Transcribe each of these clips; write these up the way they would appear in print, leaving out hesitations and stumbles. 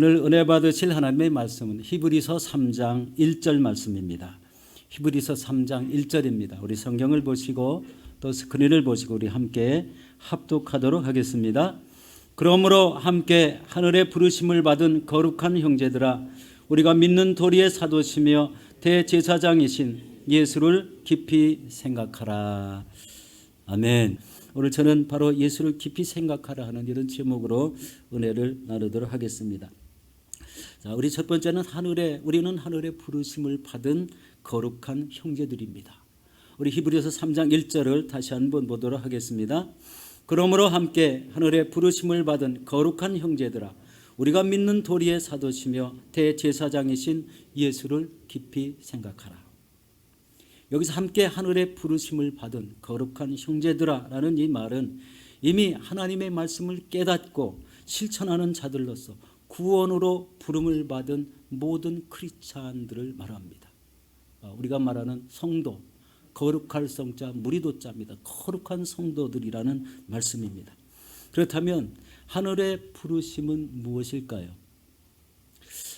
오늘 은혜 받으실 하나님의 말씀은 히브리서 3장 1절 말씀입니다. 히브리서 3장 1절입니다. 우리 성경을 보시고 또 스크린을 보시고 우리 함께 합독하도록 하겠습니다. 그러므로 함께 하늘의 부르심을 받은 거룩한 형제들아, 우리가 믿는 도리의 사도시며 대제사장이신 예수를 깊이 생각하라. 아멘. 오늘 저는 바로 예수를 깊이 생각하라 하는 이런 제목으로 은혜를 나누도록 하겠습니다. 자, 우리 첫 번째는 우리는 하늘의 부르심을 받은 거룩한 형제들입니다. 우리 히브리서 3장 1절을 다시 한번 보도록 하겠습니다. 그러므로 함께 하늘의 부르심을 받은 거룩한 형제들아, 우리가 믿는 도리의 사도시며 대제사장이신 예수를 깊이 생각하라. 여기서 함께 하늘의 부르심을 받은 거룩한 형제들아라는 이 말은 이미 하나님의 말씀을 깨닫고 실천하는 자들로서 구원으로 부름을 받은 모든 크리스찬들을 말합니다. 우리가 말하는 성도, 거룩할 성자 무리도자입니다. 거룩한 성도들이라는 말씀입니다. 그렇다면 하늘의 부르심은 무엇일까요?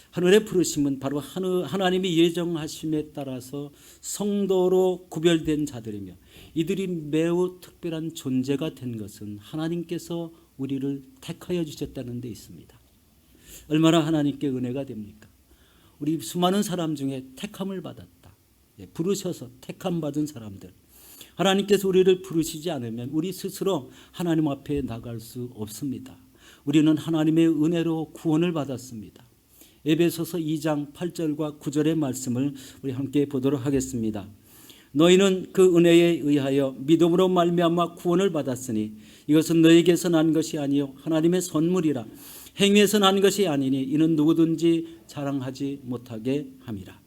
하늘의 부르심은 바로 하나님이 예정하심에 따라서 성도로 구별된 자들이며, 이들이 매우 특별한 존재가 된 것은 하나님께서 우리를 택하여 주셨다는 데 있습니다. 얼마나 하나님께 은혜가 됩니까? 우리 수많은 사람 중에 택함을 받았다, 부르셔서 택함 받은 사람들, 하나님께서 우리를 부르시지 않으면 우리 스스로 하나님 앞에 나갈 수 없습니다. 우리는 하나님의 은혜로 구원을 받았습니다. 에베소서 2장 8절과 9절의 말씀을 우리 함께 보도록 하겠습니다. 너희는 그 은혜에 의하여 믿음으로 말미암아 구원을 받았으니 이것은 너희에게서 난 것이 아니요 하나님의 선물이라. 행위에서 난 것이 아니니 이는 누구든지 자랑하지 못하게 함이라.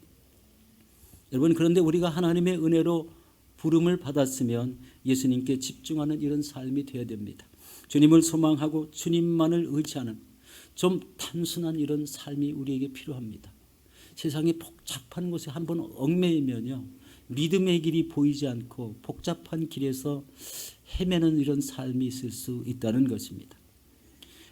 여러분, 그런데 우리가 하나님의 은혜로 부름을 받았으면 예수님께 집중하는 이런 삶이 되어야 됩니다. 주님을 소망하고 주님만을 의지하는 좀 단순한 이런 삶이 우리에게 필요합니다. 세상이 복잡한 곳에 한번 얽매이면요, 믿음의 길이 보이지 않고 복잡한 길에서 헤매는 이런 삶이 있을 수 있다는 것입니다.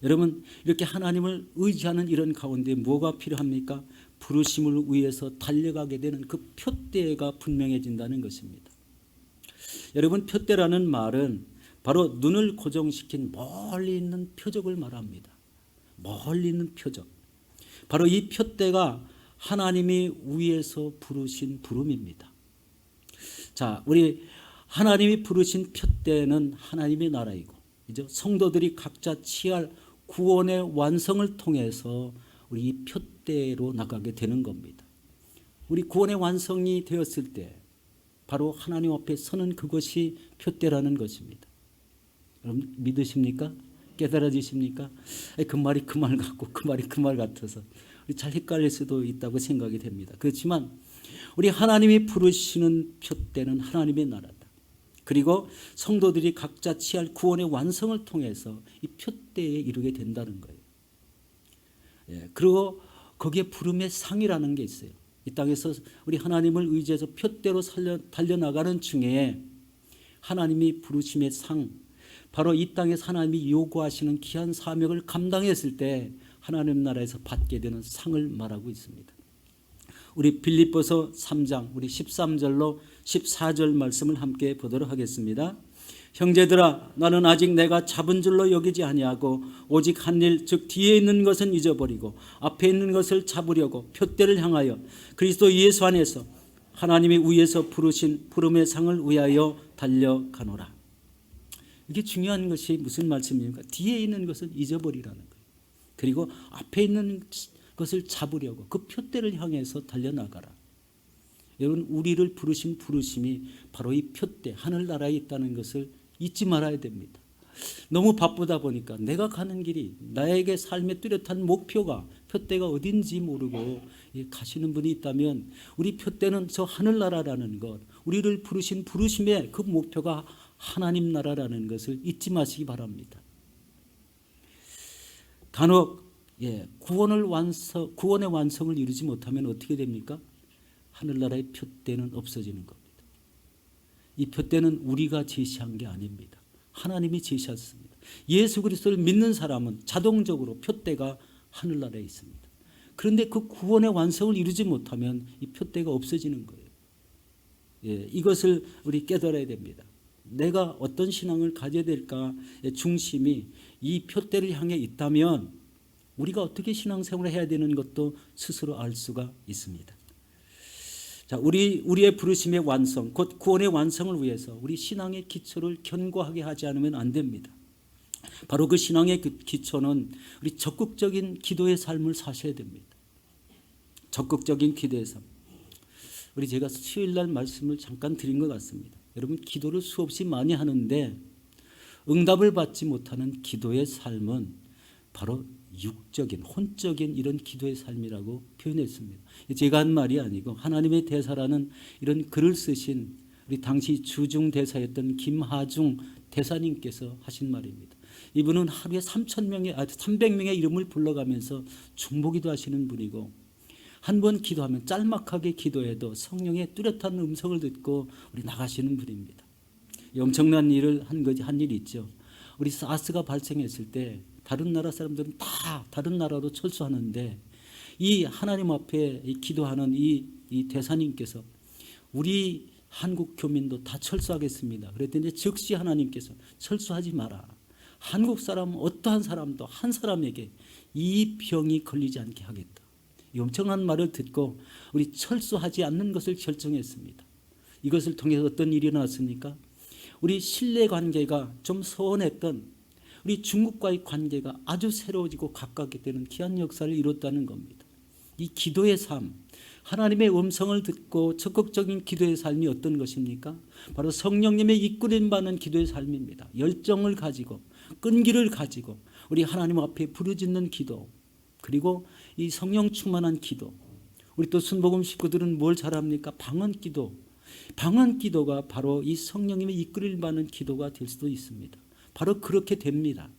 여러분, 이렇게 하나님을 의지하는 이런 가운데 뭐가 필요합니까? 부르심을 위해서 달려가게 되는 그 표대가 분명해진다는 것입니다. 여러분, 표대라는 말은 바로 눈을 고정시킨 멀리 있는 표적을 말합니다. 멀리 있는 표적, 바로 이 표대가 하나님이 위에서 부르신 부름입니다. 자, 우리 하나님이 부르신 표대는 하나님의 나라이고, 이제 성도들이 각자 취할 구원의 완성을 통해서 우리 이 표대로 나가게 되는 겁니다. 우리 구원의 완성이 되었을 때 바로 하나님 앞에 서는 그것이 표대라는 것입니다. 여러분, 믿으십니까? 깨달아지십니까? 그 말이 그 말 같고 그 말이 그 말 같아서 잘 헷갈릴 수도 있다고 생각이 됩니다. 그렇지만 우리 하나님이 부르시는 표대는 하나님의 나라다. 그리고 성도들이 각자 취할 구원의 완성을 통해서 이 표대에 이르게 된다는 거예요. 그리고 거기에 부름의 상이라는 게 있어요. 이 땅에서 우리 하나님을 의지해서 표대로 달려나가는 중에 하나님이 부르심의 상, 바로 이 땅에서 하나님이 요구하시는 귀한 사명을 감당했을 때 하나님 나라에서 받게 되는 상을 말하고 있습니다. 우리 빌립보서 3장 우리 13절로 14절 말씀을 함께 보도록 하겠습니다. 형제들아, 나는 아직 내가 잡은 줄로 여기지 아니하고 오직 한 일, 즉 뒤에 있는 것은 잊어버리고 앞에 있는 것을 잡으려고 표대를 향하여 그리스도 예수 안에서 하나님이 위에서 부르신 부름의 상을 위하여 달려가노라. 이게 중요한 것이 무슨 말씀입니까? 뒤에 있는 것을 잊어버리라는 거예요. 그리고 앞에 있는 것을 잡으려고 그 표대를 향해서 달려나가라. 여러분, 우리를 부르신 부르심이 바로 이 표대, 하늘나라에 있다는 것을 잊지 말아야 됩니다. 너무 바쁘다 보니까 내가 가는 길이, 나에게 삶의 뚜렷한 목표가, 표대가 어딘지 모르고 가시는 분이 있다면 우리 표대는 저 하늘나라라는 것, 우리를 부르신 부르심의 그 목표가 하나님 나라라는 것을 잊지 마시기 바랍니다. 간혹 구원의 완성을 이루지 못하면 어떻게 됩니까? 하늘나라의 표대는 없어지는 겁니다. 이 표대는 우리가 제시한 게 아닙니다. 하나님이 제시했습니다. 예수 그리스도를 믿는 사람은 자동적으로 표대가 하늘나라에 있습니다. 그런데 그 구원의 완성을 이루지 못하면 이 표대가 없어지는 거예요. 예, 이것을 우리 깨달아야 됩니다. 내가 어떤 신앙을 가져야 될까의 중심이 이 표대를 향해 있다면 우리가 어떻게 신앙생활을 해야 되는 것도 스스로 알 수가 있습니다. 자, 우리의 부르심의 완성, 곧 구원의 완성을 위해서 우리 신앙의 기초를 견고하게 하지 않으면 안 됩니다. 바로 그 신앙의 기초는 우리 적극적인 기도의 삶을 사셔야 됩니다. 적극적인 기도의 삶. 우리 제가 수요일 날 말씀을 잠깐 드린 것 같습니다. 여러분, 기도를 수없이 많이 하는데 응답을 받지 못하는 기도의 삶은 바로 육적인, 혼적인 이런 기도의 삶이라고 표현했습니다. 제가 한 말이 아니고 하나님의 대사라는 이런 글을 쓰신 우리 당시 주중 대사였던 김하중 대사님께서 하신 말입니다. 이분은 하루에 300명의 이름을 불러가면서 중보기도 하시는 분이고, 한 번 기도하면 짤막하게 기도해도 성령의 뚜렷한 음성을 듣고 우리 나가시는 분입니다. 엄청난 일을 한 일이 있죠. 우리 사스가 발생했을 때 다른 나라 사람들은 다 다른 나라로 철수하는데 이 하나님 앞에 기도하는 이 대사님께서 우리 한국 교민도 다 철수하겠습니다. 그랬더니 즉시 하나님께서 철수하지 마라. 한국 사람 어떠한 사람도 한 사람에게 이 병이 걸리지 않게 하겠다. 이 엄청난 말을 듣고 우리 철수하지 않는 것을 결정했습니다. 이것을 통해서 어떤 일이 나왔습니까? 우리 신뢰 관계가 좀 소원했던 우리 중국과의 관계가 아주 새로워지고 가깝게 되는 귀한 역사를 이뤘다는 겁니다. 이 기도의 삶, 하나님의 음성을 듣고 적극적인 기도의 삶이 어떤 것입니까? 바로 성령님의 이끌림 받는 기도의 삶입니다. 열정을 가지고 끈기를 가지고 우리 하나님 앞에 부르짖는 기도, 그리고 이 성령 충만한 기도. 우리 또 순복음 식구들은 뭘 잘합니까? 방언기도. 방언기도가 바로 이 성령님의 이끌림 받는 기도가 될 수도 있습니다. 바로 그렇게 됩니다.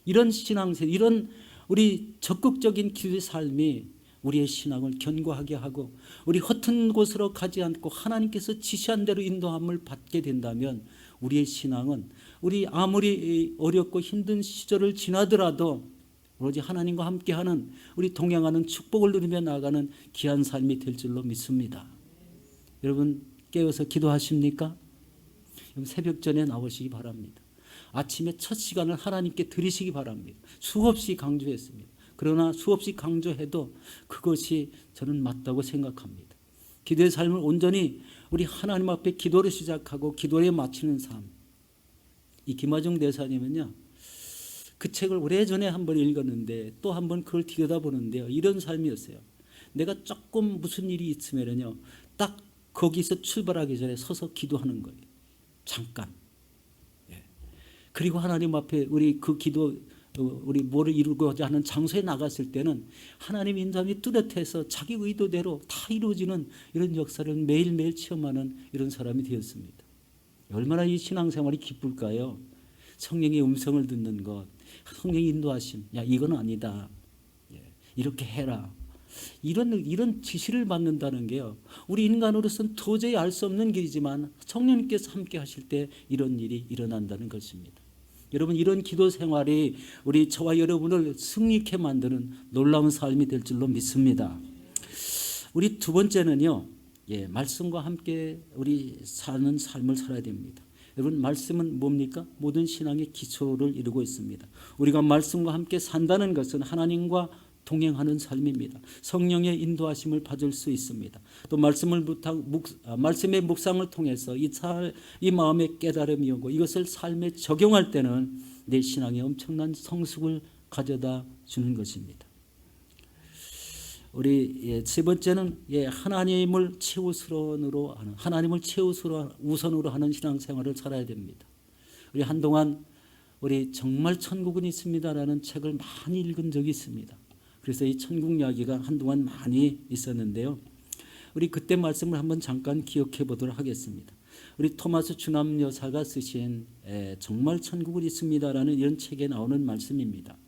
이런 신앙생활, 이런 우리 적극적인 기도의 삶이 우리의 신앙을 견고하게 하고 우리 허튼 곳으로 가지 않고 하나님께서 지시한 대로 인도함을 받게 된다면 우리의 신앙은 우리 아무리 어렵고 힘든 시절을 지나더라도 오로지 하나님과 함께하는 우리 동행하는 축복을 누리며 나아가는 귀한 삶이 될 줄로 믿습니다. 여러분 깨어서 기도하십니까? 새벽 전에 나오시기 바랍니다. 아침에 첫 시간을 하나님께 드리시기 바랍니다. 수없이 강조했습니다. 그러나 수없이 강조해도 그것이 저는 맞다고 생각합니다. 기도의 삶을 온전히 우리 하나님 앞에 기도를 시작하고 기도에 마치는 삶. 이 김하중 대사님은요, 그 책을 오래전에 한번 읽었는데 또 한번 그걸 들여다보는데요, 이런 삶이었어요. 내가 조금 무슨 일이 있으면요, 딱 거기서 출발하기 전에 서서 기도하는 거예요. 잠깐. 그리고 하나님 앞에 우리 그 기도, 우리 뭐를 이루고자 하는 장소에 나갔을 때는 하나님 인도함이 뚜렷해서 자기 의도대로 다 이루어지는 이런 역사를 매일매일 체험하는 이런 사람이 되었습니다. 얼마나 이 신앙생활이 기쁠까요? 성령의 음성을 듣는 것, 성령의 인도하심, 야 이건 아니다, 이렇게 해라, 이런 지시를 받는다는 게요, 우리 인간으로서는 도저히 알 수 없는 길이지만 성령님께서 함께 하실 때 이런 일이 일어난다는 것입니다. 여러분, 이런 기도 생활이 우리 저와 여러분을 승리케 만드는 놀라운 삶이 될 줄로 믿습니다. 우리 두 번째는요, 말씀과 함께 우리 사는 삶을 살아야 됩니다. 여러분, 말씀은 뭡니까? 모든 신앙의 기초를 이루고 있습니다. 우리가 말씀과 함께 산다는 것은 하나님과 동행하는 삶입니다. 성령의 인도하심을 받을 수 있습니다. 또 말씀의 묵상을 통해서 이 마음의 깨달음이 오고 이것을 삶에 적용할 때는 내 신앙에 엄청난 성숙을 가져다 주는 것입니다. 우리 세 번째는 하나님을 최우선으로 하는 신앙생활을 살아야 됩니다. 우리 한동안 우리 정말 천국은 있습니다라는 책을 많이 읽은 적이 있습니다. 그래서 이 천국 이야기가 한동안 많이 있었는데요, 우리 그때 말씀을 한번 잠깐 기억해 보도록 하겠습니다. 우리 토마스 주남 여사가 쓰신 정말 천국은 있습니다라는 이런 책에 나오는 말씀입니다.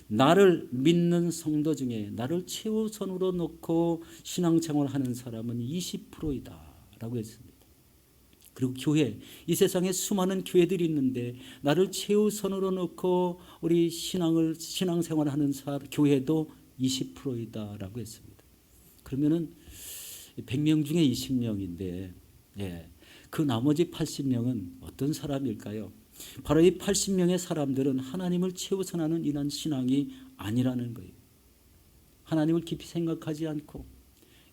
나를 믿는 성도 중에 나를 최우선으로 놓고 신앙생활하는 사람은 20%이다 라고 했습니다. 그리고 교회, 이 세상에 수많은 교회들이 있는데 나를 최우선으로 놓고 우리 신앙생활하는 교회도 20%이다라고 했습니다. 그러면은 100명 중에 20명인데 그 나머지 80명은 어떤 사람일까요? 바로 이 80명의 사람들은 하나님을 최우선하는 이런 신앙이 아니라는 거예요. 하나님을 깊이 생각하지 않고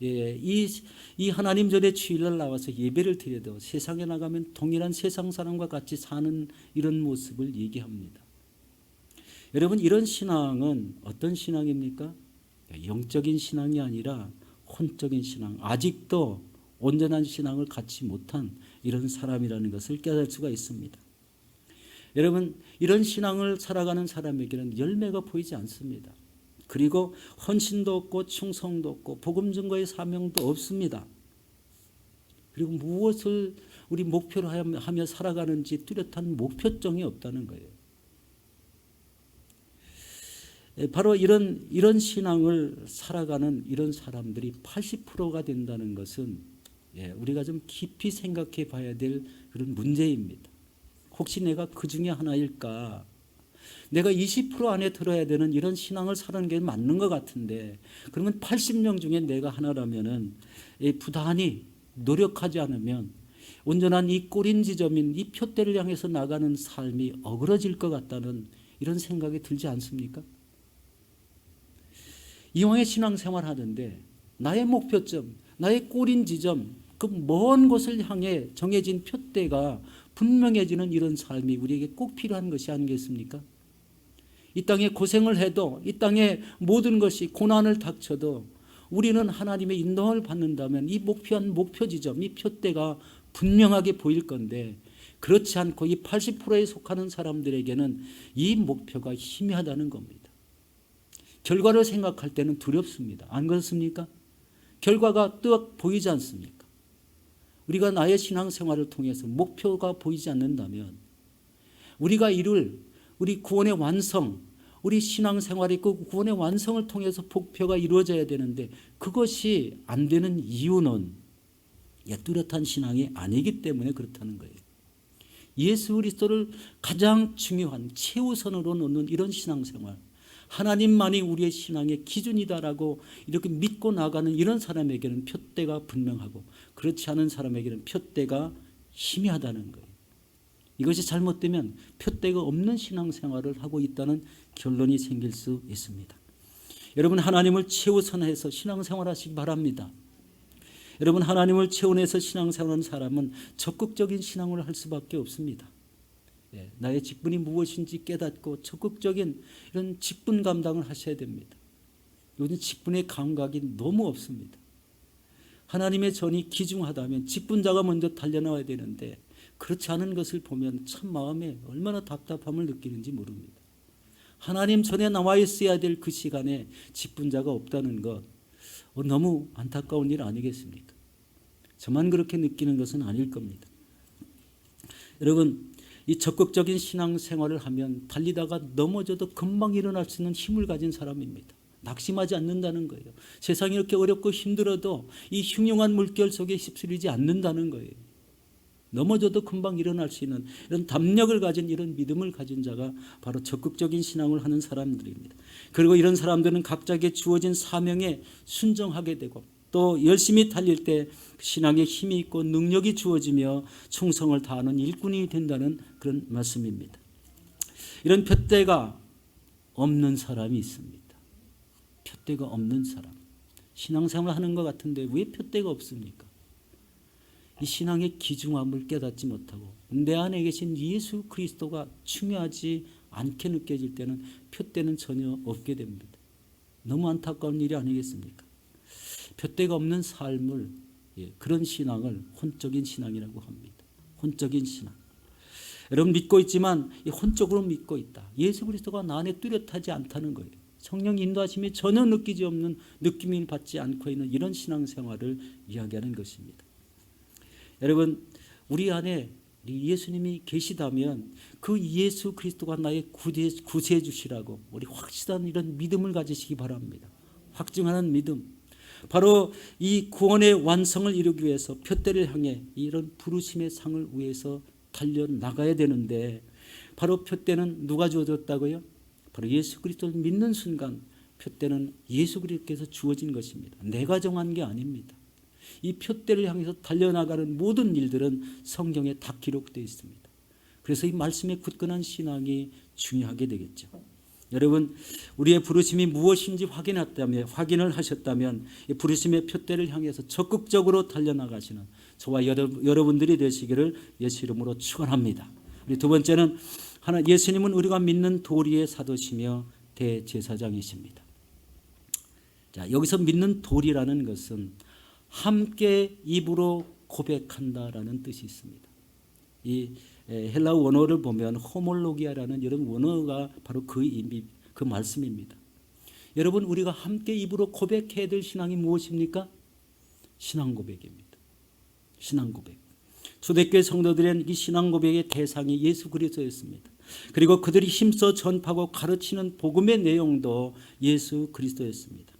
이 하나님 전에 주일날 나와서 예배를 드려도 세상에 나가면 동일한 세상 사람과 같이 사는 이런 모습을 얘기합니다. 여러분, 이런 신앙은 어떤 신앙입니까? 영적인 신앙이 아니라 혼적인 신앙, 아직도 온전한 신앙을 갖지 못한 이런 사람이라는 것을 깨달을 수가 있습니다. 여러분, 이런 신앙을 살아가는 사람에게는 열매가 보이지 않습니다. 그리고 헌신도 없고 충성도 없고 복음 증거의 사명도 없습니다. 그리고 무엇을 우리 목표로 하며 살아가는지 뚜렷한 목표성이 없다는 거예요. 바로 이런 신앙을 살아가는 이런 사람들이 80%가 된다는 것은 우리가 좀 깊이 생각해 봐야 될 그런 문제입니다. 혹시 내가 그 중에 하나일까? 내가 20% 안에 들어야 되는 이런 신앙을 사는 게 맞는 것 같은데, 그러면 80명 중에 내가 하나라면은 부단히 노력하지 않으면 온전한 이 꼬린 지점인 이 표대를 향해서 나가는 삶이 어그러질 것 같다는 이런 생각이 들지 않습니까? 이왕의 신앙생활 하는데 나의 목표점, 나의 꼬린 지점, 그 먼 곳을 향해 정해진 표대가 분명해지는 이런 삶이 우리에게 꼭 필요한 것이 아니겠습니까? 이 땅에 고생을 해도, 이 땅에 모든 것이 고난을 닥쳐도 우리는 하나님의 인도를 받는다면 이 목표한 목표 지점, 이 표대가 분명하게 보일 건데, 그렇지 않고 이 80%에 속하는 사람들에게는 이 목표가 희미하다는 겁니다. 결과를 생각할 때는 두렵습니다. 안 그렇습니까? 결과가 딱 보이지 않습니까? 우리가 나의 신앙생활을 통해서 목표가 보이지 않는다면 우리가 이룰 우리 구원의 완성, 우리 신앙생활의 그 구원의 완성을 통해서 목표가 이루어져야 되는데 그것이 안 되는 이유는 뚜렷한 신앙이 아니기 때문에 그렇다는 거예요. 예수 그리스도를 가장 중요한 최우선으로 놓는 이런 신앙생활, 하나님만이 우리의 신앙의 기준이다라고 이렇게 믿고 나가는 이런 사람에게는 표대가 분명하고, 그렇지 않은 사람에게는 표대가 희미하다는 거예요. 이것이 잘못되면 표대가 없는 신앙생활을 하고 있다는 결론이 생길 수 있습니다. 여러분, 하나님을 최우선해서 신앙생활하시기 바랍니다. 여러분, 하나님을 최우선해서 신앙생활하는 사람은 적극적인 신앙을 할 수밖에 없습니다. 나의 직분이 무엇인지 깨닫고 적극적인 이런 직분 감당을 하셔야 됩니다. 요즘 직분의 감각이 너무 없습니다. 하나님의 전이 귀중하다면 직분자가 먼저 달려나와야 되는데 그렇지 않은 것을 보면 참 마음에 얼마나 답답함을 느끼는지 모릅니다. 하나님 전에 나와 있어야 될 그 시간에 직분자가 없다는 것, 너무 안타까운 일 아니겠습니까? 저만 그렇게 느끼는 것은 아닐 겁니다. 여러분, 이 적극적인 신앙생활을 하면 달리다가 넘어져도 금방 일어날 수 있는 힘을 가진 사람입니다. 낙심하지 않는다는 거예요. 세상이 이렇게 어렵고 힘들어도 이 흉흉한 물결 속에 휩쓸리지 않는다는 거예요. 넘어져도 금방 일어날 수 있는 이런 담력을 가진, 이런 믿음을 가진 자가 바로 적극적인 신앙을 하는 사람들입니다. 그리고 이런 사람들은 각자에게 주어진 사명에 순종하게 되고 또 열심히 달릴 때 신앙에 힘이 있고 능력이 주어지며 충성을 다하는 일꾼이 된다는 그런 말씀입니다. 이런 표대가 없는 사람이 있습니다. 표대가 없는 사람. 신앙생활을 하는 것 같은데 왜 표대가 없습니까? 이 신앙의 귀중함을 깨닫지 못하고 내 안에 계신 예수 그리스도가 중요하지 않게 느껴질 때는 표대는 전혀 없게 됩니다. 너무 안타까운 일이 아니겠습니까? 표대가 없는 삶을, 그런 신앙을 혼적인 신앙이라고 합니다. 혼적인 신앙. 여러분, 믿고 있지만 혼적으로 믿고 있다. 예수 그리스도가 나 안에 뚜렷하지 않다는 거예요. 성령 인도하심이 전혀 느끼지 없는, 느낌을 받지 않고 있는 이런 신앙생활을 이야기하는 것입니다. 여러분, 우리 안에 예수님이 계시다면 그 예수 그리스도가 나의 구세주시라고 우리 확실한 이런 믿음을 가지시기 바랍니다. 확증하는 믿음. 바로 이 구원의 완성을 이루기 위해서 표대를 향해 이런 부르심의 상을 위해서 달려나가야 되는데 바로 표대는 누가 주어졌다고요? 바로 예수 그리스도를 믿는 순간 표대는 예수 그리스도께서 주어진 것입니다. 내가 정한 게 아닙니다. 이 표대를 향해서 달려나가는 모든 일들은 성경에 다 기록되어 있습니다. 그래서 이 말씀의 굳건한 신앙이 중요하게 되겠죠. 여러분, 우리의 부르심이 무엇인지 확인을 하셨다면 이 부르심의 표대를 향해서 적극적으로 달려나가시는 저와 여러분들이 되시기를 예수 이름으로 축원합니다. 우리 두 번째는 예수님은 우리가 믿는 도리의 사도시며 대제사장이십니다. 자, 여기서 믿는 도리라는 것은 함께 입으로 고백한다라는 뜻이 있습니다. 이 헬라어 원어를 보면 호몰로기아라는 이런 원어가 바로 그 말씀입니다. 여러분, 우리가 함께 입으로 고백해야 될 신앙이 무엇입니까? 신앙 고백입니다. 신앙 고백. 초대교회 성도들은 이 신앙 고백의 대상이 예수 그리스도였습니다. 그리고 그들이 힘써 전파하고 가르치는 복음의 내용도 예수 그리스도였습니다.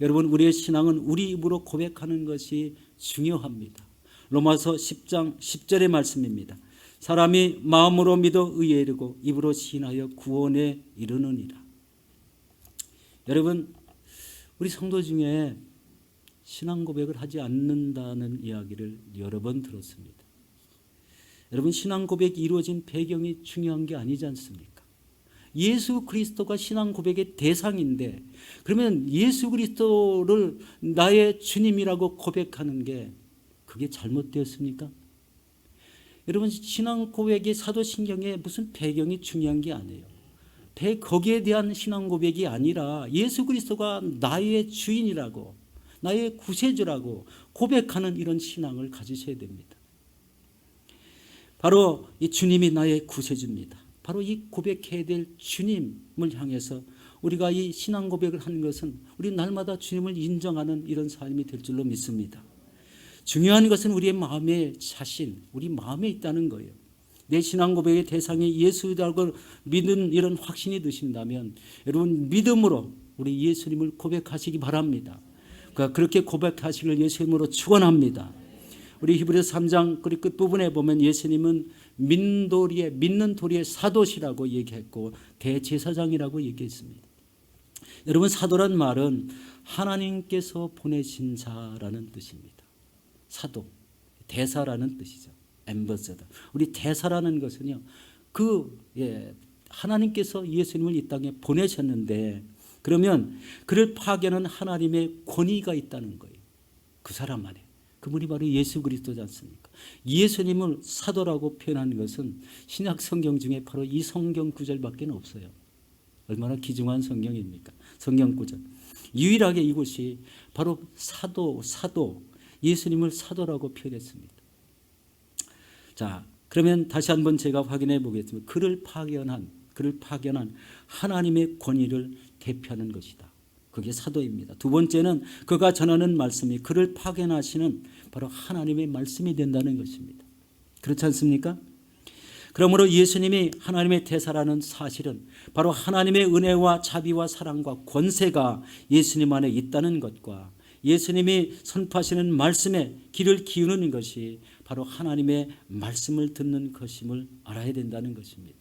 여러분, 우리의 신앙은 우리 입으로 고백하는 것이 중요합니다. 로마서 10장 10절의 말씀입니다. 사람이 마음으로 믿어 의에 이르고 입으로 시인하여 구원에 이르느니라. 여러분, 우리 성도 중에 신앙 고백을 하지 않는다는 이야기를 여러 번 들었습니다. 여러분, 신앙 고백이 이루어진 배경이 중요한 게 아니지 않습니까? 예수 그리스도가 신앙 고백의 대상인데 그러면 예수 그리스도를 나의 주님이라고 고백하는 게 그게 잘못되었습니까? 여러분, 신앙 고백의 사도신경에 무슨 배경이 중요한 게 아니에요. 거기에 대한 신앙 고백이 아니라 예수 그리스도가 나의 주인이라고 나의 구세주라고 고백하는 이런 신앙을 가지셔야 됩니다. 바로 이 주님이 나의 구세주입니다. 바로 이 고백해야 될 주님을 향해서 우리가 이 신앙 고백을 하는 것은 우리 날마다 주님을 인정하는 이런 삶이 될 줄로 믿습니다. 중요한 것은 우리의 마음의 자신, 우리 마음에 있다는 거예요. 내 신앙 고백의 대상이 예수라고 믿는 이런 확신이 드신다면 여러분, 믿음으로 우리 예수님을 고백하시기 바랍니다. 그렇게 고백하시길 예수님으로 축원합니다. 우리 히브리서 3장 그 끝부분에 보면 예수님은 믿는 도리의 사도시라고 얘기했고 대제사장이라고 얘기했습니다. 여러분, 사도란 말은 하나님께서 보내신 자라는 뜻입니다. 사도, 대사라는 뜻이죠. 엠버서더. 우리 대사라는 것은요, 하나님께서 예수님을 이 땅에 보내셨는데 그러면 그를 파견한 하나님의 권위가 있다는 거예요. 그 사람 안에. 그분이 바로 예수 그리스도지 않습니까? 예수님을 사도라고 표현한 것은 신약 성경 중에 바로 이 성경 구절밖에 없어요. 얼마나 귀중한 성경입니까? 성경 구절. 유일하게 이곳이 바로 사도, 예수님을 사도라고 표현했습니다. 자, 그러면 다시 한번 제가 확인해 보겠습니다. 그를 파견한 하나님의 권위를 대표하는 것이다. 그게 사도입니다. 두 번째는 그가 전하는 말씀이 그를 파견하시는 바로 하나님의 말씀이 된다는 것입니다. 그렇지 않습니까? 그러므로 예수님이 하나님의 대사라는 사실은 바로 하나님의 은혜와 자비와 사랑과 권세가 예수님 안에 있다는 것과 예수님이 선포하시는 말씀에 귀를 기울이는 것이 바로 하나님의 말씀을 듣는 것임을 알아야 된다는 것입니다.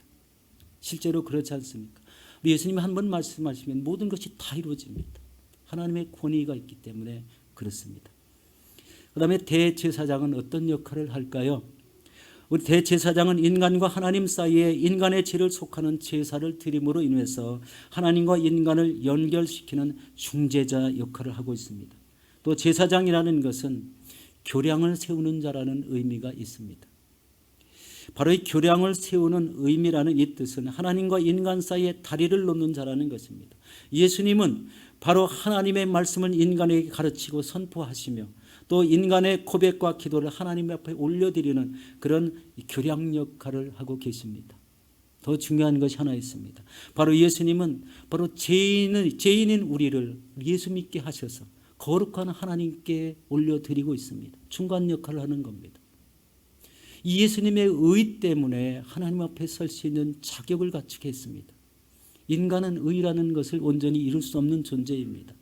실제로 그렇지 않습니까? 우리 예수님이 한 번 말씀하시면 모든 것이 다 이루어집니다. 하나님의 권위가 있기 때문에 그렇습니다. 그 다음에 대제사장은 어떤 역할을 할까요? 우리 대제사장은 인간과 하나님 사이에 인간의 죄를 속하는 제사를 드림으로 인해서 하나님과 인간을 연결시키는 중재자 역할을 하고 있습니다. 또 제사장이라는 것은 교량을 세우는 자라는 의미가 있습니다. 바로 이 교량을 세우는 의미라는 이 뜻은 하나님과 인간 사이에 다리를 놓는 자라는 것입니다. 예수님은 바로 하나님의 말씀을 인간에게 가르치고 선포하시며 또 인간의 고백과 기도를 하나님 앞에 올려드리는 그런 교량 역할을 하고 계십니다. 더 중요한 것이 하나 있습니다. 바로 예수님은 바로 죄인인 우리를 예수 믿게 하셔서 거룩한 하나님께 올려드리고 있습니다. 중간 역할을 하는 겁니다. 이 예수님의 의 때문에 하나님 앞에 설 수 있는 자격을 갖추게 했습니다. 인간은 의라는 것을 온전히 이룰 수 없는 존재입니다.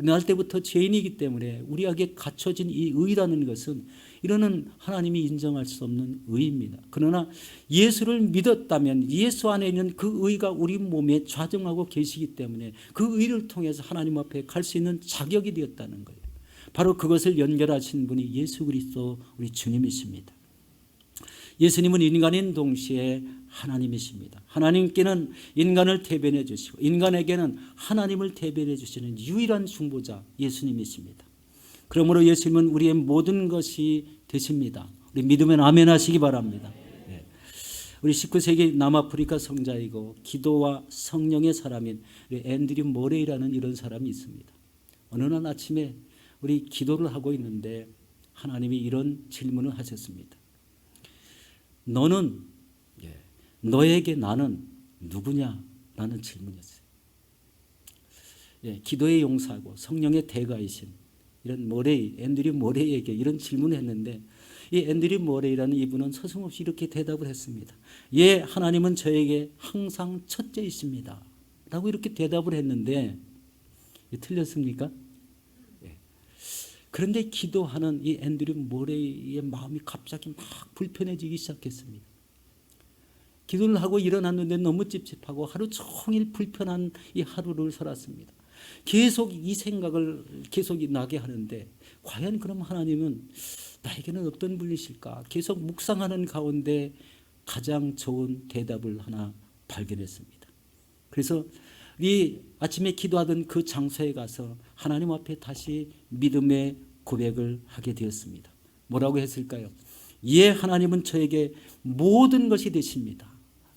우리 날 때부터 죄인이기 때문에 우리에게 갖춰진 이 의라는 것은 이거는 하나님이 인정할 수 없는 의입니다. 그러나 예수를 믿었다면 예수 안에 있는 그 의가 우리 몸에 좌정하고 계시기 때문에 그 의를 통해서 하나님 앞에 갈 수 있는 자격이 되었다는 거예요. 바로 그것을 연결하신 분이 예수 그리스도 우리 주님이십니다. 예수님은 인간인 동시에 하나님이십니다. 하나님께는 인간을 대변해 주시고 인간에게는 하나님을 대변해 주시는 유일한 중보자 예수님이십니다. 그러므로 예수님은 우리의 모든 것이 되십니다. 우리 믿으면 아멘 하시기 바랍니다. 우리 19세기 남아프리카 성자이고 기도와 성령의 사람인 우리 앤드류 모레이라는 이런 사람이 있습니다. 어느 날 아침에 우리 기도를 하고 있는데 하나님이 이런 질문을 하셨습니다. 너에게 나는 누구냐? 라는 질문이었어요. 기도의 용사고 성령의 대가이신 이런 모레이, 앤드류 모레이에게 이런 질문을 했는데 이 앤드류 모레이라는 이분은 서슴없이 이렇게 대답을 했습니다. 하나님은 저에게 항상 첫째이십니다. 라고 이렇게 대답을 했는데 틀렸습니까? 그런데 기도하는 이 앤드류 모레이의 마음이 갑자기 막 불편해지기 시작했습니다. 기도를 하고 일어났는데 너무 찝찝하고 하루 종일 불편한 이 하루를 살았습니다. 계속 이 생각을 계속 나게 하는데 과연 그럼 하나님은 나에게는 어떤 분이실까? 계속 묵상하는 가운데 가장 좋은 대답을 하나 발견했습니다. 그래서 이 아침에 기도하던 그 장소에 가서 하나님 앞에 다시 믿음의 고백을 하게 되었습니다. 뭐라고 했을까요? 하나님은 저에게 모든 것이 되십니다.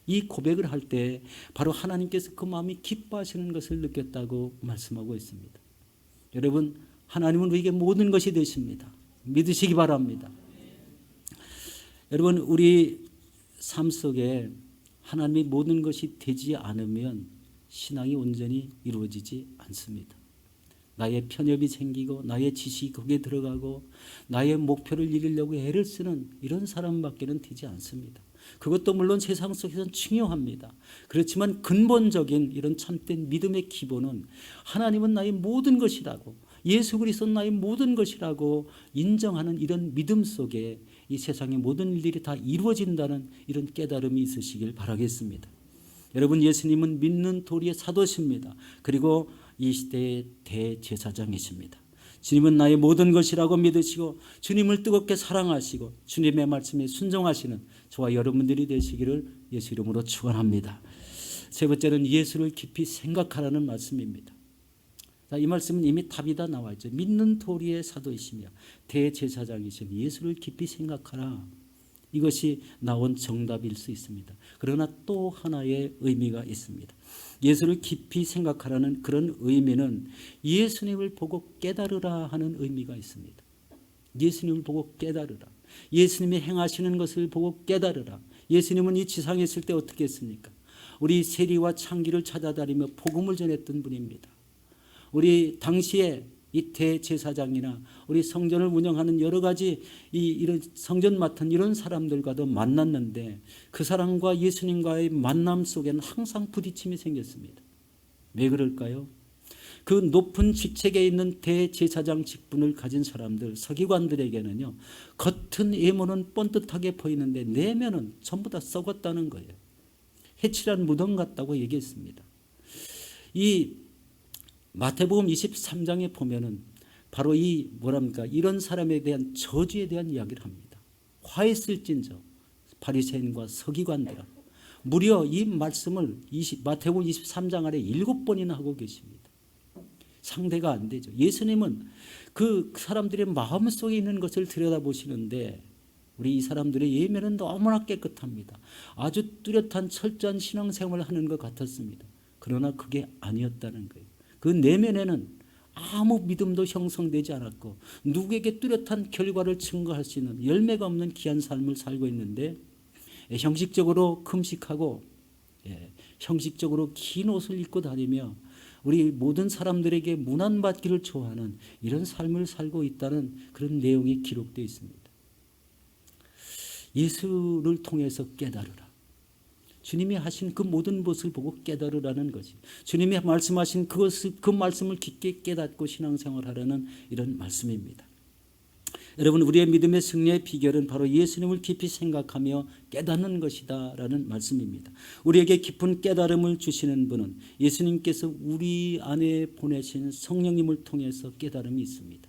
이 고백을 할 때 바로 하나님께서 그 마음이 기뻐하시는 것을 느꼈다고 말씀하고 있습니다. 여러분, 하나님은 우리에게 모든 것이 되십니다. 믿으시기 바랍니다. 여러분, 우리 삶 속에 하나님의 모든 것이 되지 않으면 신앙이 온전히 이루어지지 않습니다. 나의 편협이 생기고 나의 지식이 거기에 들어가고 나의 목표를 이루려고 애를 쓰는 이런 사람밖에는 되지 않습니다. 그것도 물론 세상 속에서는 중요합니다. 그렇지만 근본적인 이런 참된 믿음의 기본은 하나님은 나의 모든 것이라고, 예수 그리스도는 나의 모든 것이라고 인정하는 이런 믿음 속에 이 세상의 모든 일들이 다 이루어진다는 이런 깨달음이 있으시길 바라겠습니다. 여러분, 예수님은 믿는 도리의 사도십니다. 그리고 이 시대의 대제사장이십니다. 주님은 나의 모든 것이라고 믿으시고 주님을 뜨겁게 사랑하시고 주님의 말씀에 순종하시는 저와 여러분들이 되시기를 예수 이름으로 축원합니다. 세 번째는 예수를 깊이 생각하라는 말씀입니다. 자, 이 말씀은 이미 답이 다 나와 있죠. 믿는 도리의 사도이시며 대제사장이신 예수를 깊이 생각하라. 이것이 나온 정답일 수 있습니다. 그러나 또 하나의 의미가 있습니다. 예수를 깊이 생각하라는 그런 의미는 예수님을 보고 깨달으라 하는 의미가 있습니다. 예수님을 보고 깨달으라. 예수님이 행하시는 것을 보고 깨달으라. 예수님은 이 지상에 있을 때 어떻게 했습니까? 우리 세리와 창기를 찾아다니며 복음을 전했던 분입니다. 우리 당시에 이 대제사장이나 우리 성전을 운영하는 여러 가지 이런 성전 맡은 이런 사람들과도 만났는데 그 사람과 예수님과의 만남 속에는 항상 부딪힘이 생겼습니다. 왜 그럴까요? 그 높은 직책에 있는 대제사장 직분을 가진 사람들, 서기관들에게는요, 겉은 외모는 뻔듯하게 보이는데 내면은 전부 다 썩었다는 거예요. 해칠한 무덤 같다고 얘기했습니다. 이 마태복음 23장에 보면은 바로 이런 사람에 대한 저주에 대한 이야기를 합니다. 화했을진저 바리새인과 서기관들아. 무려 이 말씀을 마태복음 23장 아래 7번이나 하고 계십니다. 상대가 안 되죠. 예수님은 그 사람들의 마음속에 있는 것을 들여다보시는데 우리 이 사람들의 예면은 너무나 깨끗합니다. 아주 뚜렷한 철저한 신앙생활을 하는 것 같았습니다. 그러나 그게 아니었다는 거예요. 그 내면에는 아무 믿음도 형성되지 않았고 누구에게 뚜렷한 결과를 증거할 수 있는 열매가 없는 귀한 삶을 살고 있는데 형식적으로 금식하고 형식적으로 긴 옷을 입고 다니며 우리 모든 사람들에게 문안받기를 좋아하는 이런 삶을 살고 있다는 그런 내용이 기록되어 있습니다. 예수를 통해서 깨달으라. 주님이 하신 그 모든 것을 보고 깨달으라는 것이, 주님이 말씀하신 그 말씀을 깊게 깨닫고 신앙생활하라는 이런 말씀입니다. 여러분, 우리의 믿음의 승리의 비결은 바로 예수님을 깊이 생각하며 깨닫는 것이다라는 말씀입니다. 우리에게 깊은 깨달음을 주시는 분은 예수님께서 우리 안에 보내신 성령님을 통해서 깨달음이 있습니다.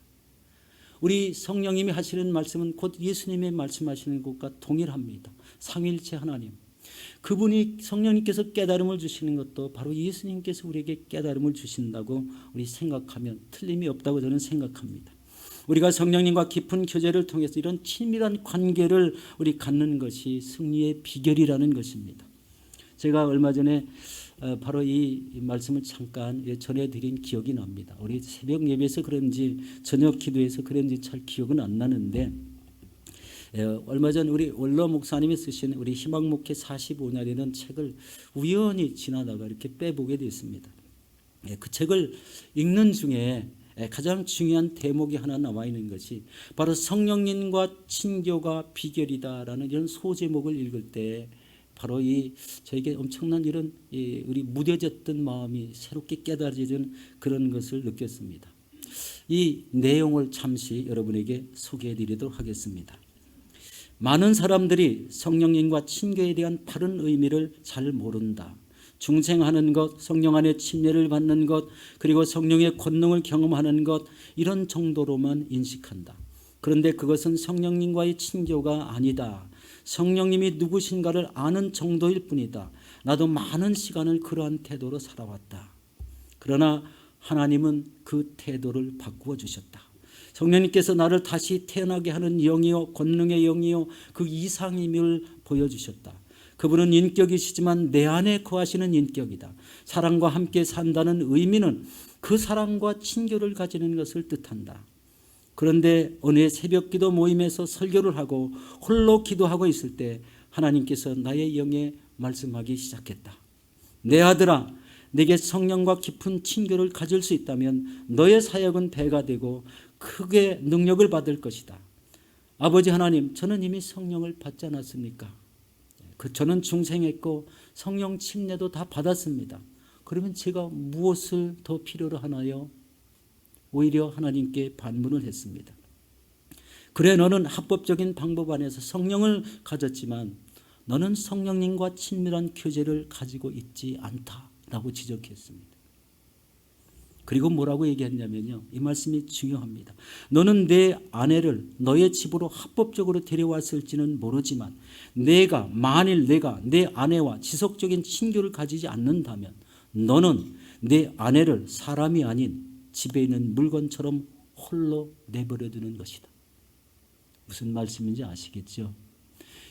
우리 성령님이 하시는 말씀은 곧 예수님의 말씀하시는 것과 동일합니다. 삼위일체 하나님, 그분이 성령님께서 깨달음을 주시는 것도 바로 예수님께서 우리에게 깨달음을 주신다고 우리 생각하면 틀림이 없다고 저는 생각합니다. 우리가 성령님과 깊은 교제를 통해서 이런 친밀한 관계를 우리 갖는 것이 승리의 비결이라는 것입니다. 제가 얼마 전에 바로 이 말씀을 잠깐 전해드린 기억이 납니다. 우리 새벽 예배에서 그런지 저녁 기도에서 그런지 잘 기억은 안 나는데, 얼마 전 우리 원로 목사님이 쓰신 우리 희망목회 45년이라는 책을 우연히 지나다가 이렇게 빼보게 됐습니다. 그 책을 읽는 중에 가장 중요한 대목이 하나 남아 있는 것이 바로 성령님과 친교가 비결이다라는 이런 소제목을 읽을 때 바로 저에게 엄청난 이런 우리 무뎌졌던 마음이 새롭게 깨달아지는 그런 것을 느꼈습니다. 이 내용을 잠시 여러분에게 소개해 드리도록 하겠습니다. 많은 사람들이 성령님과 친교에 대한 바른 의미를 잘 모른다. 중생하는 것, 성령 안에 침례를 받는 것, 그리고 성령의 권능을 경험하는 것, 이런 정도로만 인식한다. 그런데 그것은 성령님과의 친교가 아니다. 성령님이 누구신가를 아는 정도일 뿐이다. 나도 많은 시간을 그러한 태도로 살아왔다. 그러나 하나님은 그 태도를 바꾸어 주셨다. 성령님께서 나를 다시 태어나게 하는 영이요, 권능의 영이요, 그 이상임을 보여주셨다. 그분은 인격이시지만 내 안에 거하시는 인격이다. 사랑과 함께 산다는 의미는 그 사랑과 친교를 가지는 것을 뜻한다. 그런데 어느 새벽기도 모임에서 설교를 하고 홀로 기도하고 있을 때 하나님께서 나의 영에 말씀하기 시작했다. 내 아들아, 내게 성령과 깊은 친교를 가질 수 있다면 너의 사역은 배가 되고 크게 능력을 받을 것이다. 아버지 하나님, 저는 이미 성령을 받지 않았습니까? 저는 중생했고 성령 침례도 다 받았습니다. 그러면 제가 무엇을 더 필요로 하나요? 오히려 하나님께 반문을 했습니다. 그래, 너는 합법적인 방법 안에서 성령을 가졌지만 너는 성령님과 친밀한 교제를 가지고 있지 않다라고 지적했습니다. 그리고 뭐라고 얘기했냐면요, 이 말씀이 중요합니다. 너는 내 아내를 너의 집으로 합법적으로 데려왔을지는 모르지만 만일 내가 내 아내와 지속적인 친교를 가지지 않는다면 너는 내 아내를 사람이 아닌 집에 있는 물건처럼 홀로 내버려 두는 것이다. 무슨 말씀인지 아시겠죠?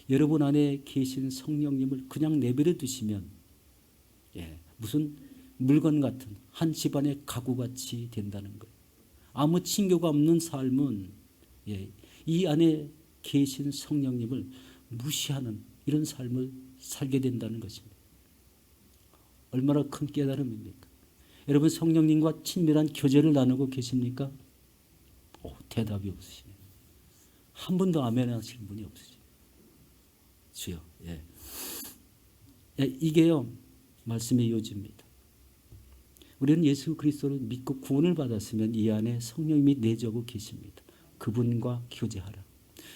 여러분 안에 계신 성령님을 그냥 내버려 두시면 무슨 물건 같은 한 집안의 가구같이 된다는 거예요. 아무 친교가 없는 삶은 이 안에 계신 성령님을 무시하는 이런 삶을 살게 된다는 것입니다. 얼마나 큰 깨달음입니까? 여러분, 성령님과 친밀한 교제를 나누고 계십니까? 대답이 없으시네요. 한 분도 아멘 하시는 분이 없으시죠. 주여. 이게요, 말씀의 요지입니다. 우리는 예수 그리스도를 믿고 구원을 받았으면 이 안에 성령님이 내주고 계십니다. 그분과 교제하라.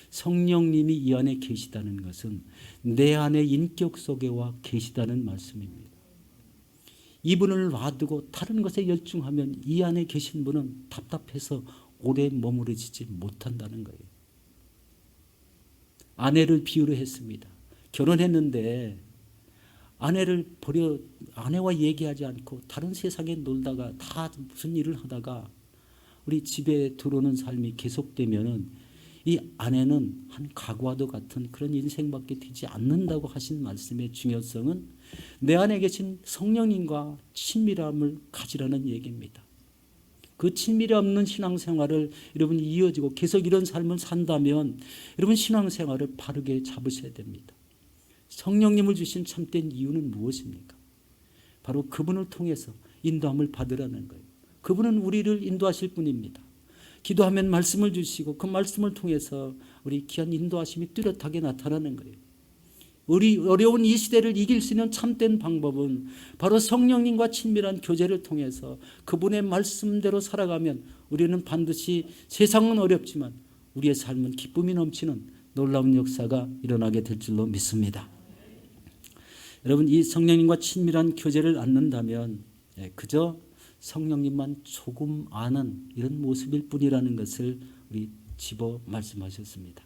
성령님이 이 안에 계시다는 것은 내 안에 인격 속에 와 계시다는 말씀입니다. 이분을 놔두고 다른 것에 열중하면 이 안에 계신 분은 답답해서 오래 머무르지 못한다는 거예요. 아내를 비유로 했습니다. 결혼했는데 아내를 버려, 아내와 얘기하지 않고 다른 세상에 놀다가 다 무슨 일을 하다가 우리 집에 들어오는 삶이 계속되면은 이 아내는 한 가구와도 같은 그런 인생밖에 되지 않는다고 하신 말씀의 중요성은 내 안에 계신 성령님과 친밀함을 가지라는 얘기입니다. 그 친밀이 없는 신앙생활을 여러분이 이어지고 계속 이런 삶을 산다면 여러분 신앙생활을 바르게 잡으셔야 됩니다. 성령님을 주신 참된 이유는 무엇입니까? 바로 그분을 통해서 인도함을 받으라는 거예요. 그분은 우리를 인도하실 분입니다. 기도하면 말씀을 주시고 그 말씀을 통해서 우리 귀한 인도하심이 뚜렷하게 나타나는 거예요. 우리 어려운 이 시대를 이길 수 있는 참된 방법은 바로 성령님과 친밀한 교제를 통해서 그분의 말씀대로 살아가면 우리는 반드시 세상은 어렵지만 우리의 삶은 기쁨이 넘치는 놀라운 역사가 일어나게 될 줄로 믿습니다. 여러분, 이 성령님과 친밀한 교제를 않는다면 그저 성령님만 조금 아는 이런 모습일 뿐이라는 것을 우리 집어 말씀하셨습니다.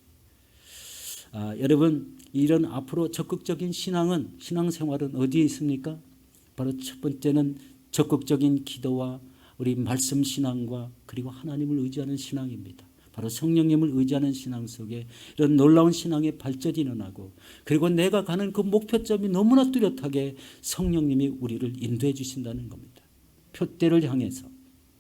여러분, 이런 앞으로 적극적인 신앙생활은 어디에 있습니까? 바로 첫 번째는 적극적인 기도와 우리 말씀 신앙과 그리고 하나님을 의지하는 신앙입니다. 바로 성령님을 의지하는 신앙 속에 이런 놀라운 신앙의 발전이 일어나고, 그리고 내가 가는 그 목표점이 너무나 뚜렷하게 성령님이 우리를 인도해 주신다는 겁니다. 표대를 향해서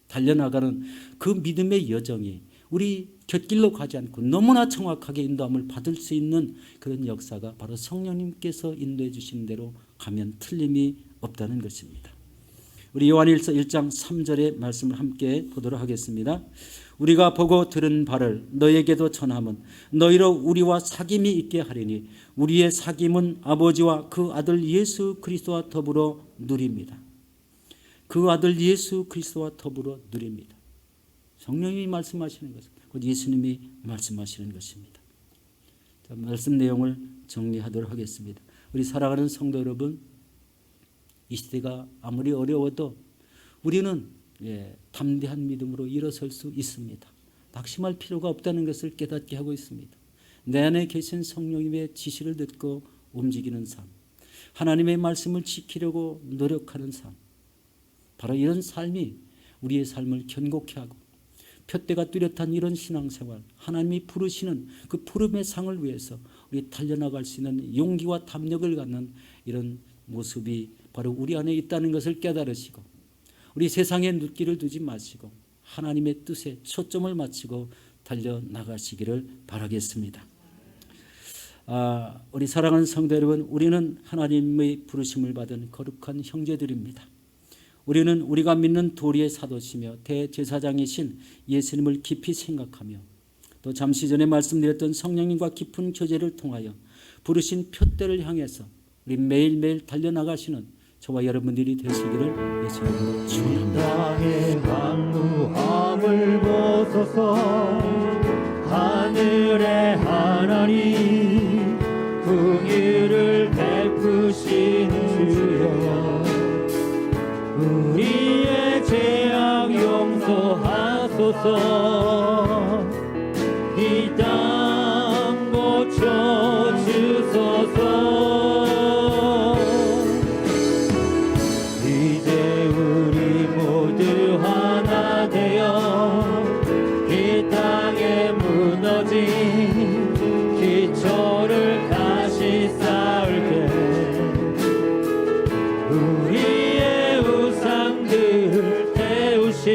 달려나가는 그 믿음의 여정이 우리 곁길로 가지 않고 너무나 정확하게 인도함을 받을 수 있는 그런 역사가 바로 성령님께서 인도해 주신 대로 가면 틀림이 없다는 것입니다. 우리 요한일서 1장 3절의 말씀을 함께 보도록 하겠습니다. 우리가 보고 들은 바를 너에게도 전함은 너희로 우리와 사귐이 있게 하리니 우리의 사귐은 아버지와 그 아들 예수 그리스도와 더불어 누립니다. 그 아들 예수 그리스도와 더불어 누립니다. 성령님이 말씀하시는 것은 곧 예수님이 말씀하시는 것입니다. 자, 말씀 내용을 정리하도록 하겠습니다. 우리 사랑하는 성도 여러분, 이 시대가 아무리 어려워도 우리는 담대한 믿음으로 일어설 수 있습니다. 낙심할 필요가 없다는 것을 깨닫게 하고 있습니다. 내 안에 계신 성령님의 지시를 듣고 움직이는 삶, 하나님의 말씀을 지키려고 노력하는 삶, 바로 이런 삶이 우리의 삶을 견고케 하고 표대가 뚜렷한 이런 신앙생활, 하나님이 부르시는 그 부름의 상을 위해서 우리 달려나갈 수 있는 용기와 담력을 갖는 이런 모습이 바로 우리 안에 있다는 것을 깨달으시고, 우리 세상에 눈길을 두지 마시고 하나님의 뜻에 초점을 맞추고 달려나가시기를 바라겠습니다. 우리 사랑하는 성도 여러분, 우리는 하나님의 부르심을 받은 거룩한 형제들입니다. 우리는 우리가 믿는 도리의 사도시며 대제사장이신 예수님을 깊이 생각하며 또 잠시 전에 말씀드렸던 성령님과 깊은 교제를 통하여 부르신 표대를 향해서 우리 매일매일 달려나가시는 저와 여러분들이 되시기를 예수님으로 축원합니다. 땅의 황무함을 벗어서 하늘의 하나님 긍휼을 베푸시는 주여, 우리의 죄악 용서하소서. 이 땅 고쳐 주소서. 이제 우리 모두 하나 되어 이 땅에 무너진 기초를 다시 쌓을 때 우리의 우상들을 태우실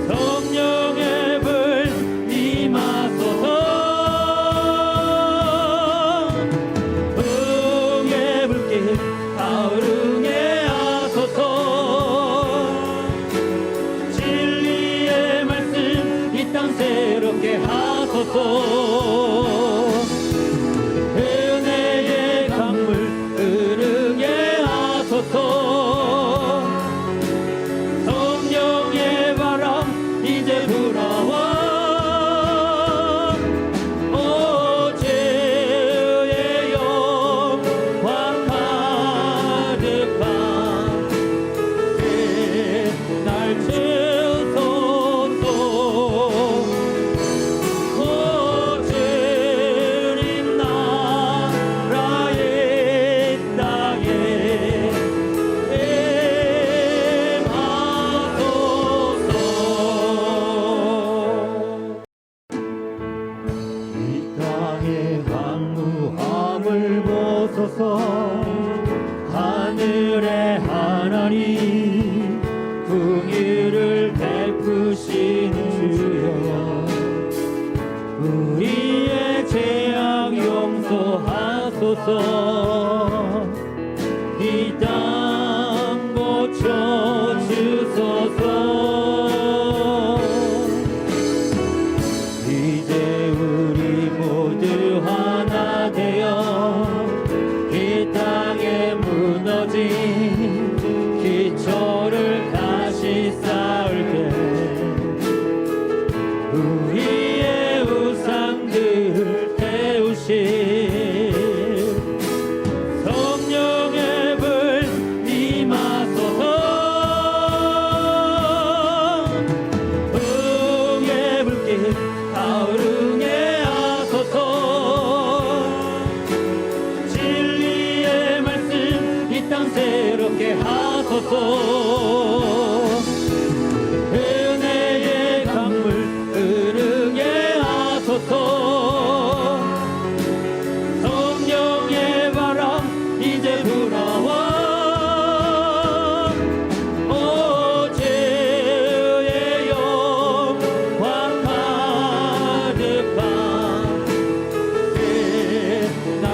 성령의 불 임하소서. 흥의 불길 타오르게 하소서. 진리의 말씀 이 땅 새롭게 하소서. 은혜의 강물 흐르게 하소서. 성령의 바람 이제 불어와 오 죄의 영광 가득한 날 주소서. 오 주님 나라의 땅에 임하소서. 이 땅의 황무함을 벗어서 하늘의 하나님 긍휼을 베푸시는 주여, 우리의 죄악 용서하소서. 이 땅 고쳐 주소서. 이제 우리 모두 하나 하소서. 은혜의 강물 흐르게 하소서. 성령의 바람 이제 불어와 오 주의 영광 가득한 날